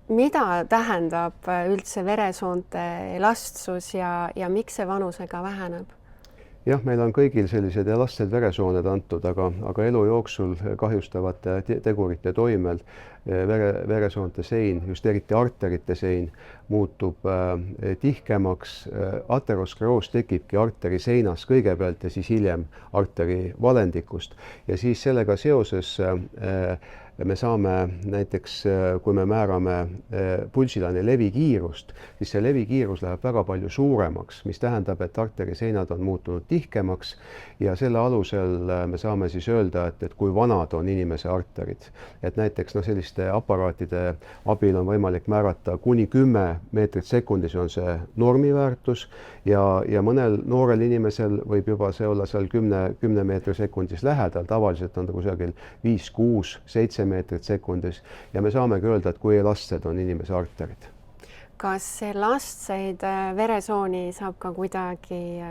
Mida tähendab üldse veresoonte elastsus ja miks see vanusega väheneb? Jah, meil on kõigil sellised elastsed veresooned antud, aga elu jooksul kahjustavate tegurite toimel veresoonte sein, just eriti arterite sein, muutub tihkemaks. Ateroskleroos tekibki arteri seinas kõigepealt ja siis hiljem arteri valendikust. Ja siis sellega seoses me saame näiteks, kui me määrame pulsilaine levikiirust, siis see levikiirus läheb väga palju suuremaks, mis tähendab, et arteriseinad on muutunud tihkemaks ja selle alusel me saame siis öelda, et kui vanad on inimese arterid. Et näiteks selliste aparaatide abil on võimalik määrata kuni 10 meetrit sekundis on see normiväärtus ja mõnel noorel inimesel võib juba see olla seal 10 meetri sekundis lähedal, tavaliselt on ta kusagil 5, 6, 7 meetrit sekundis ja me saamegi öelda, et kui elastsed on inimese arterid. Kas elastseid veresooni saab ka kuidagi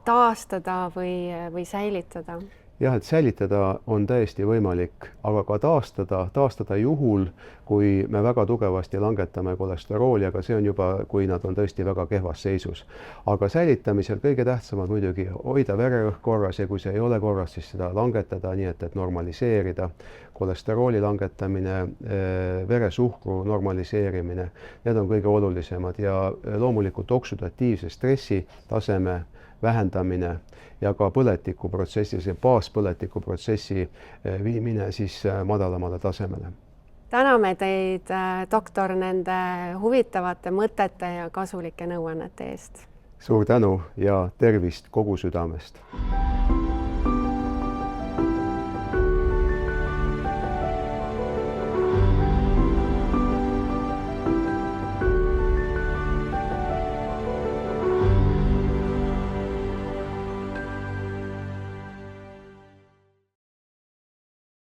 taastada või säilitada? Jah, et säilitada on täiesti võimalik, aga ka taastada juhul, kui me väga tugevasti langetame kolesterooli, aga see on juba, kui nad on tõesti väga kehvas seisus. Aga säilitamisel kõige tähtsam on muidugi hoida vererõhk korras ja kui see ei ole korras, siis seda langetada nii, et normaliseerida. Kolesterooli langetamine, veresuhkru normaliseerimine, need on kõige olulisemad ja loomulikult oksüdatiivse stressi taseme vähendamine ja ka põletikuprotsessi, see baaspõletikuprotsessi viimine siis madalamale tasemele. Täname teid, doktor, nende huvitavate mõtete ja kasulike nõuannete eest. Suur tänu ja tervist kogu südamest!